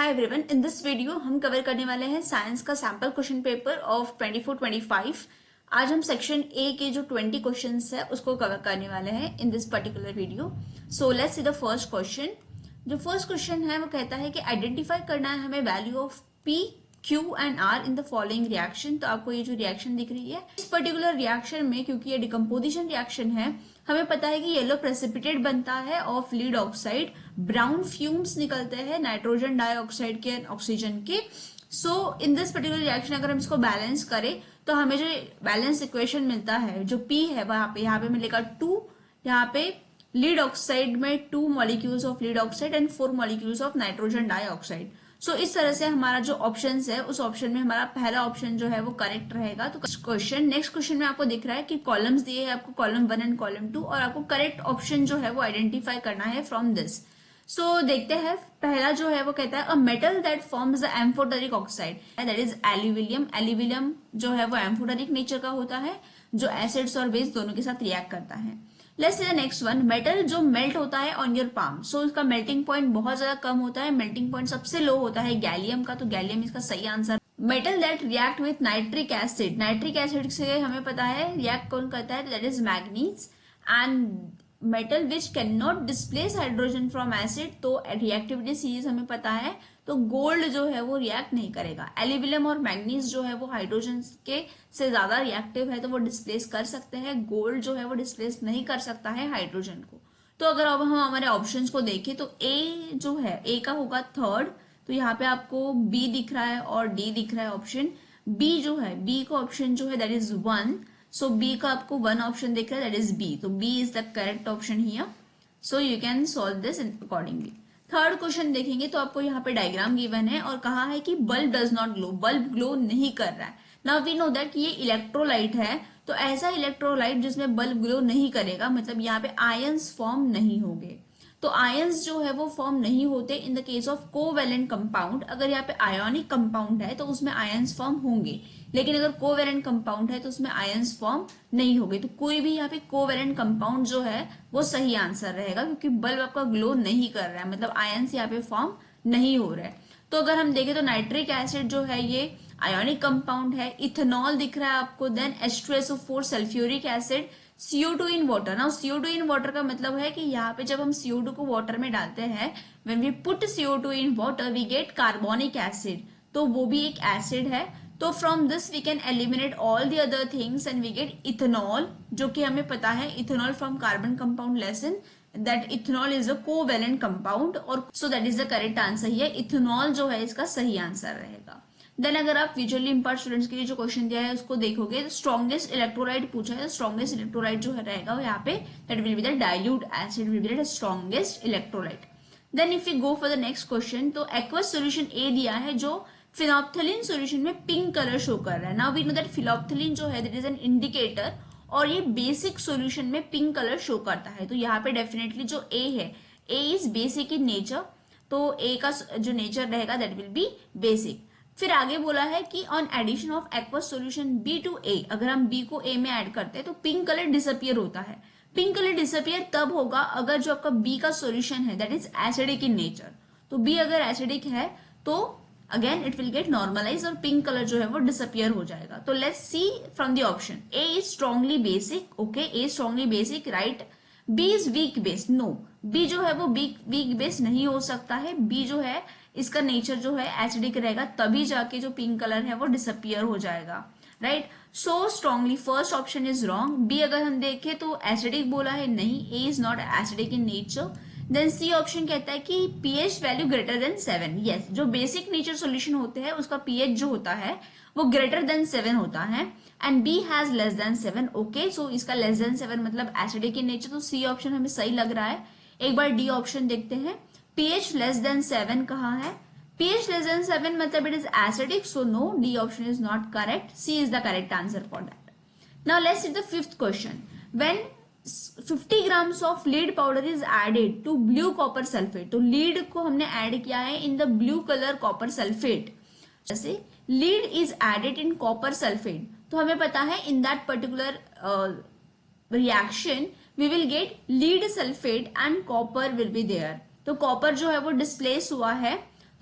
Hi everyone, in this video हम cover करने वाले हैं साइंस का सैंपल क्वेश्चन पेपर ऑफ 24-25। आज हम सेक्शन ए के जो 20 क्वेश्चंस है उसको कवर करने वाले हैं in this particular video. So let's see the first question. जो फर्स्ट क्वेश्चन है वो कहता है कि आइडेंटिफाई करना है हमें value of P, Q and R in the following reaction. तो आपको ये जो रिएक्शन दिख रही है, इस पर्टिकुलर रिएक्शन में क्योंकि ये डिकम्पोजिशन रिएक्शन है, हमें पता है कि येलो प्रेसिपिटेट बनता है of lead oxide, brown fumes निकलते हैं नाइट्रोजन डाइऑक्साइड के एंड ऑक्सीजन के। सो इन दिस पर्टिकुलर रिएक्शन अगर हम इसको बैलेंस करें तो हमें जो बैलेंस इक्वेशन मिलता है, जो पी है वहां पे यहाँ पे मिलेगा 2, यहाँ पे लीड ऑक्साइड में 2 molecules of lead oxide and 4 molecules of nitrogen dioxide. So इस तरह से हमारा जो ऑप्शन है उस ऑप्शन में हमारा पहला ऑप्शन जो है वो करेक्ट रहेगा। तो क्वेश्चन नेक्स्ट क्वेश्चन में आपको दिख रहा है कि कॉलम्स दिए हैं आपको, कॉलम 1 एंड कॉलम 2, और आपको करेक्ट ऑप्शन जो है वो आइडेंटिफाई करना है फ्रॉम दिस। सो देखते हैं, पहला जो है वो कहता है a metal that forms the amphoteric oxide that is aluminium. Aluminium जो है वो एम्फोटेरिक नेचर का होता है, जो एसिड्स और बेस दोनों के साथ रिएक्ट करता है। Let's see the next one, metal जो मेल्ट होता है ऑन योर पाम। सो इसका मेल्टिंग पॉइंट बहुत ज्यादा कम होता है, मेल्टिंग पॉइंट सबसे लो होता है गैलियम का, तो गैलियम इसका सही answer. Metal that react with nitric acid, nitric acid से हमें पता है रिएक्ट कौन करता है, that is manganese. And metal which can not displace hydrogen from acid, तो रिएक्टिविटी सीरीज हमें पता है, तो गोल्ड जो है वो रिएक्ट नहीं करेगा। एल्यूमिनियम और मैग्नीज जो है वो हाइड्रोजन के से ज्यादा रिएक्टिव है, तो वो डिस्प्लेस कर सकते हैं। गोल्ड जो है वो डिस्प्लेस नहीं कर सकता है हाइड्रोजन को। तो अगर अब हम हमारे ऑप्शंस को देखें तो ए जो है, ए का होगा थर्ड, तो यहाँ पे आपको बी दिख रहा है और डी दिख रहा है ऑप्शन। बी जो है, बी का ऑप्शन जो है दैट इज 1, सो बी का आपको 1 ऑप्शन दिख रहा है, दैट इज बी, तो B is the correct option here. So you can solve this accordingly. Third question देखेंगे तो आपको यहाँ पे डायग्राम गिवन है और कहा है कि bulb does not glow, bulb glow नहीं कर रहा है। नाउ वी नो दैट कि ये इलेक्ट्रोलाइट है, तो ऐसा इलेक्ट्रोलाइट जिसमें बल्ब ग्लो नहीं करेगा, मतलब यहाँ पे आयंस फॉर्म नहीं होंगे। तो आयंस जो है वो फॉर्म नहीं होते in the case of covalent compound. अगर यहाँ पे आयोनिक कंपाउंड है तो उसमें आयंस फॉर्म होंगे, लेकिन अगर कोवेलेंट कंपाउंड है तो उसमें आयंस फॉर्म नहीं होंगे। तो कोई भी यहाँ पे कोवेलेंट कंपाउंड जो है वो सही आंसर रहेगा, क्योंकि बल्ब आपका ग्लो नहीं कर रहा है, मतलब आयंस यहाँ पे फॉर्म नहीं हो रहा है। तो अगर हम देखें तो नाइट्रिक एसिड जो है ये आयोनिक कंपाउंड है, इथेनॉल दिख रहा है आपको, then H2SO4 sulphuric acid, CO2 in water. Now CO2 in water का मतलब है कि यहाँ पे जब हम CO2 को वाटर में डालते हैं, when we put CO2 in water we get carbonic acid, तो वो भी एक एसिड है। तो from this we can eliminate all the other things and we get ethanol, जो कि हमें पता है ethanol from carbon compound lesson, that ethanol is a covalent compound, और so that is the correct answer here. Ethanol जो है इसका सही आंसर रहेगा। देन अगर आप विजुअली इंपैर्ड स्टूडेंट्स के लिए जो क्वेश्चन दिया है उसको देखोगे तो स्ट्रॉन्गेस्ट इलेक्ट्रोलाइट पूछा है, स्ट्रॉन्गेस्ट इलेक्ट्रोलाइट जो है रहेगा वो यहाँ पे that will be the dilute acid, will be the strongest electrolyte. Then if you go for the next question, तो एक्वस सॉल्यूशन ए दिया है जो फिनोप्थलीन सॉल्यूशन में पिंक कलर शो कर रहा है। Now we know that phenolphthalein जो है दैट इज एन इंडिकेटर, और ये बेसिक सॉल्यूशन में पिंक कलर शो करता है। तो यहाँ पे डेफिनेटली जो ए है, A is basic in nature, तो ए का जो नेचर रहेगा दैट विल बी बेसिक। फिर आगे बोला है कि on addition of aqueous solution B to A, अगर हम बी को ए में ऐड करते हैं तो पिंक कलर डिसअपियर होता है। पिंक कलर डिसअपियर तब होगा अगर जो आपका बी का सॉल्यूशन है that is acidic in nature. तो बी अगर एसिडिक है तो again it will get normalize और पिंक कलर जो है वो डिसअपियर हो जाएगा। तो let's see from the option, A is strongly basic, okay, A strongly basic, right. B is weak based, no, B जो है वो वीक बेस्ड नहीं हो सकता है। बी जो है इसका नेचर जो है एसिडिक रहेगा, तभी जाके जो पिंक कलर है वो डिसअपियर हो जाएगा, right. So strongly first option is wrong. B अगर हम देखें तो एसिडिक बोला है, नहीं, A is not acidic in nature. Then C option कहता है कि pH value greater than 7, yes, जो बेसिक नेचर सॉल्यूशन होते हैं उसका पीएच जो होता है वो ग्रेटर देन 7 होता है, and B has less than 7, okay. So इसका लेस देन 7 मतलब एसिडिक इन नेचर, तो सी ऑप्शन हमें सही लग रहा है। एक बार डी ऑप्शन देखते हैं, pH लेस देन 7 कहाँ है, pH लेस देन 7 मतलब it is acidic, so no, D option is not correct, C is the correct answer for that. Now let's see the fifth question, when 50 grams of lead powder is added to blue copper sulfate, तो lead को हमने add किया है in the blue colour copper sulphate. जैसे lead is added in copper sulphate, तो हमें पता है in that particular reaction we will get lead sulphate and copper will be there. तो कॉपर जो है वो डिस्प्लेस हुआ है,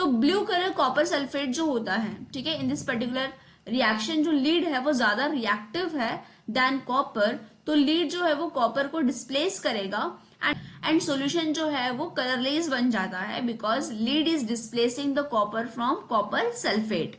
तो ब्लू कलर कॉपर सल्फेट जो होता है, ठीक है, इन दिस पर्टिकुलर रिएक्शन जो लीड है वो ज्यादा रिएक्टिव है देन कॉपर, तो लीड जो है वो कॉपर को डिस्प्लेस करेगा एंड सॉल्यूशन जो है वो कलरलेस बन जाता है because lead is displacing the copper from copper sulphate.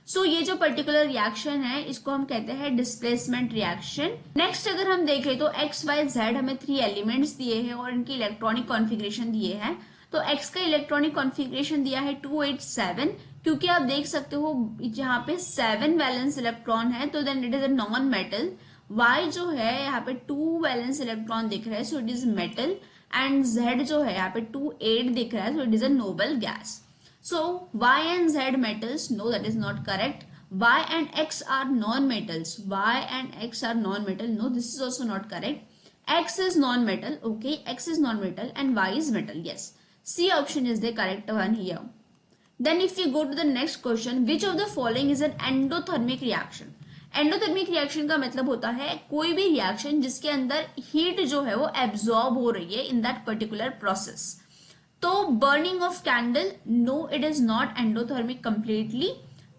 So ये जो पर्टिकुलर रिएक्शन है इसको हम कहते हैं डिस्प्लेसमेंट रिएक्शन। नेक्स्ट अगर हम देखें तो एक्स वाई जेड हमें 3 एलिमेंट्स दिए हैं और इनकी इलेक्ट्रॉनिक कॉन्फ़िगरेशन दिए हैं। तो एक्स का इलेक्ट्रॉनिक कॉन्फ़िगरेशन दिया है 287, क्योंकि आप देख सकते हो यहाँ पे 7 वैलेंस इलेक्ट्रॉन है तो then it is a non metal. Y जो है यहाँ पे 2 वैलेंस इलेक्ट्रॉन दिख रहा है so it is metal, and Z जो है यहाँ पे 2 8 दिख रहा है so it is a noble gas. So Y and Z metals, no, that is not correct. Y and X are non-metals. Y and X are non-metal. No, this is also not correct. X is non-metal. Okay, X is non-metal and Y is metal. Yes, C option is the correct one here. Then if we go to the next question, which of the following is an endothermic reaction? Endothermic reaction का मतलब होता है कोई भी reaction जिसके अंदर heat जो है वो एब्जॉर्ब हो रही है इन दैट पर्टिकुलर प्रोसेस। तो burning of candle, no it is not endothermic completely.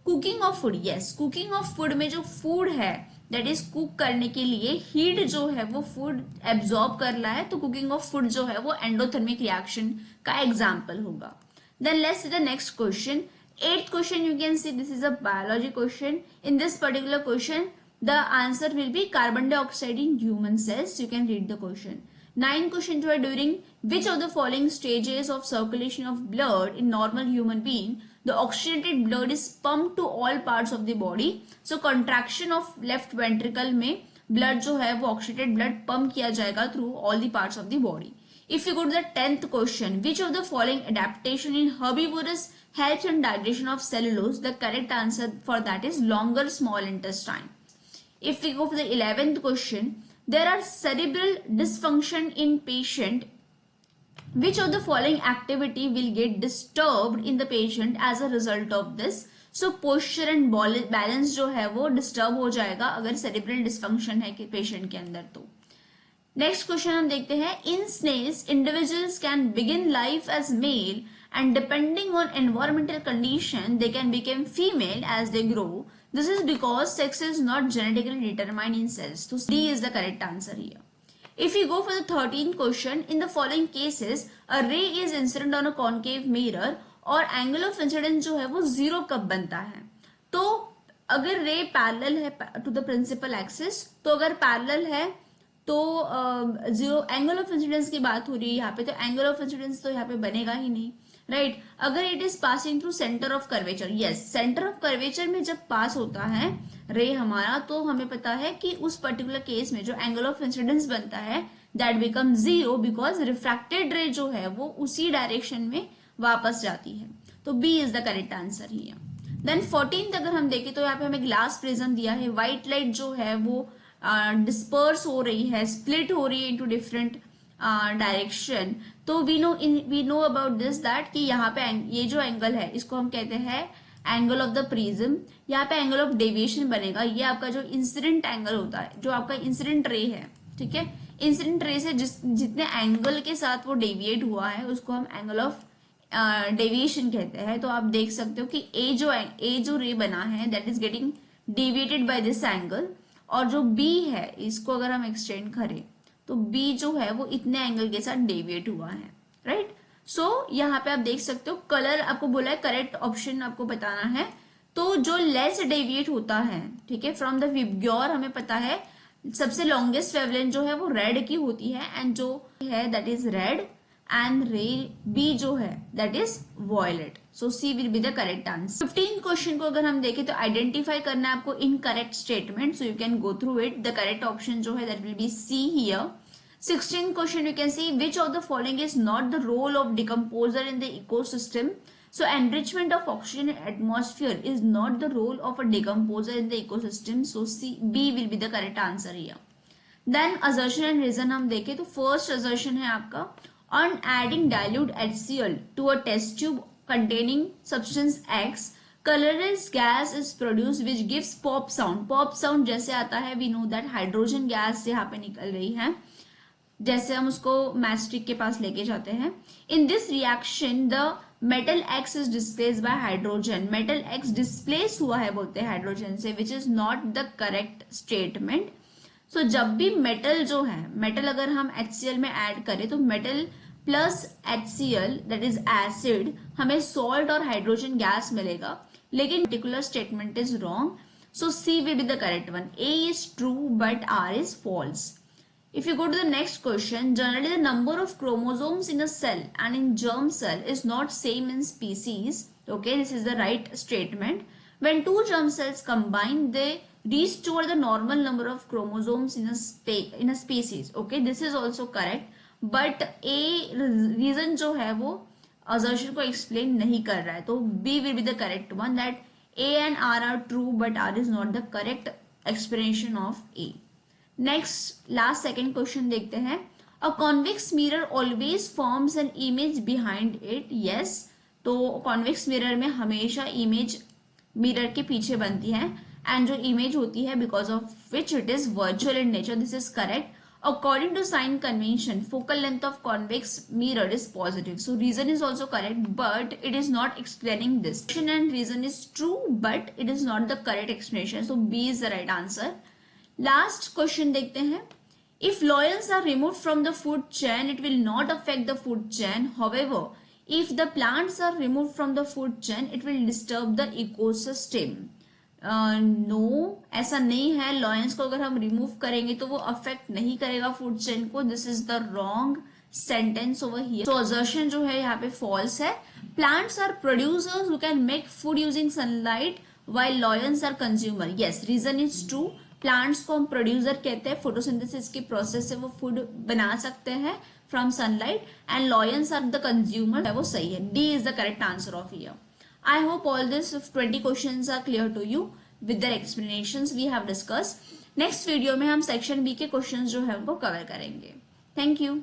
Cooking of food, yes, cooking of food में जो फूड है दैट इज कुक करने के लिए हीट जो है वो फूड एब्जॉर्ब कर रहा है, तो कुकिंग ऑफ फूड जो है वो एंडोथर्मिक रिएक्शन का एग्जाम्पल होगा। Then let's see the next question. 8th question, you can see this is a biology question. In this particular question the answer will be carbon dioxide in human cells. You can read the question. 9th question जो है, during which of the following stages of circulation of blood in normal human being the oxygenated blood is pumped to all parts of the body? So contraction of left ventricle में blood जो है वो oxygenated blood pump किया जाएगा through all the parts of the body. If you go to the 10th question, which of the following adaptation in herbivorous helps in digestion of cellulose? The correct answer for that is longer small intestine. If we go for the 11th question, there are cerebral dysfunction in patient. Which of the following activity will get disturbed in the patient as a result of this? So posture and balance जो है वो disturb हो जाएगा अगर cerebral dysfunction है कि patient के अंदर। तो नेक्स्ट क्वेश्चन हम देखते हैं। In snails individuals can begin life as male and depending on environmental condition they can become female as they grow. This is because sex is not genetically determined in cells. So D is the correct answer here. If we go for the 13th question, in the following cases a ray is incident on a concave mirror और angle of incidence जो है वो 0 कब बनता है? तो अगर ray parallel है टू द प्रिंसिपल एक्सिस, तो अगर पैरेलल है तो 0 एंगल ऑफ इंसिडेंस की बात हो रही है यहाँ पे, तो एंगल ऑफ इंसिडेंस तो यहाँ पे बनेगा ही नहीं, राइट। अगर it is passing through centre of curvature, yes, centre of curvature में जब पास होता है रे हमारा, तो हमें पता है कि उस पर्टिकुलर केस में जो एंगल ऑफ इंसिडेंस बनता है दैट बिकम 0 बिकॉज रिफ्रैक्टेड रे जो है वो उसी डायरेक्शन में वापस जाती है। तो B is the correct answer ही है। देन 14th अगर हम देखें तो यहाँ पे हमें ग्लास प्रिज्म दिया है। व्हाइट लाइट जो है वो डिस्पर्स हो रही है, स्प्लिट हो रही है इनटू डिफरेंट डायरेक्शन। तो we know about this that कि यहाँ पे ये जो एंगल है इसको हम कहते हैं एंगल ऑफ द प्रिज्म। यहाँ पे एंगल ऑफ डेविएशन बनेगा, ये आपका जो इंसिडेंट एंगल होता है, जो आपका इंसिडेंट रे है, ठीक है, इंसिडेंट रे से जितने एंगल के साथ वो डेविएट हुआ है उसको हम एंगल ऑफ डेविएशन कहते हैं। तो आप देख सकते हो कि ए जो रे बना है that is getting deviated by this angle, और जो बी है इसको अगर हम एक्सटेंड करें तो बी जो है वो इतने एंगल के साथ डेविएट हुआ है, राइट। सो यहाँ पे आप देख सकते हो कलर आपको बोला है करेक्ट ऑप्शन आपको बताना है। तो जो लेस डेविएट होता है, ठीक है, फ्रॉम द विबग्योर हमें पता है सबसे लॉन्गेस्ट वेवलेंथ जो है वो रेड की होती है, एंड जो है that is red, and ray B जो है that is violet. So C will be the correct answer. 15th question को अगर हम देखें तो आइडेंटिफाई करना है आपको incorrect statement, so you can go through it. The correct option जो है that will be C here. 16th question you can see which of the following is not the role of decomposer in the ecosystem. So enrichment of oxygen in atmosphere is not the role of a decomposer in the ecosystem. So C, B will be the correct answer here. Then assertion and reason हम देखें तो first assertion है आपका on adding dilute HCl to a test tube containing substance X, colorless gas is produced which gives pop sound. Pop sound जैसे आता है we know that hydrogen gas यहाँ पे निकल रही है, जैसे हम उसको मैचस्टिक के पास लेके जाते हैं। In this reaction the metal X is displace by hydrogen, metal X displace हुआ है बोलते हैं हाइड्रोजन से, which is not the correct statement. So जब भी मेटल जो है, मेटल अगर हम HCl में ऐड करें तो metal plus HCl that is acid, हमें सॉल्ट और हाइड्रोजन गैस मिलेगा, लेकिन particular statement is wrong. So C will be the correct one, A is true but R is false. If you go to the next question, generally the number of chromosomes in a cell and in germ cell is not same in species. Okay, this is the right statement. When two germ cells combine, they restore the normal number of chromosomes in a species. Okay, this is also correct. But A reason जो है वो assertion को explain नहीं कर रहा है, तो B will be the correct one, that A and R are true but R is not the correct explanation of A. Next last second question देखते हैं। A convex mirror always forms an image behind it. Yes, तो convex mirror में हमेशा image mirror के पीछे बनती है, and जो इमेज होती है because of which it is virtual in nature, this is correct. According to sign convention, focal length of convex mirror is positive. So reason is also correct, but it is not explaining this. And reason is true, but it is not the correct explanation. So B is the right answer. Last question देखते हैं। If lions are remove from the food chain it will not affect the food chain, however if the plants are remove from the food chain it will disturb the ecosystem. No, ऐसा नहीं है। Lions को अगर हम remove करेंगे तो वो affect नहीं करेगा फूड चेन को। This is the wrong sentence over here. So assertion जो है यहाँ पे फॉल्स है। Plants are producers who can make food using sunlight while lions are consumer. Yes, reason is true. Plants को हम प्रोड्यूसर कहते हैं, फोटोसिंथेसिस की प्रोसेस से वो फूड बना सकते हैं from sunlight, and lions are the consumer, है वो सही है। D is the correct answer of here. I hope all this 20 questions are clear to you with the explanations we have discuss. Next video में हम section B के questions जो है उनको कवर करेंगे। Thank you.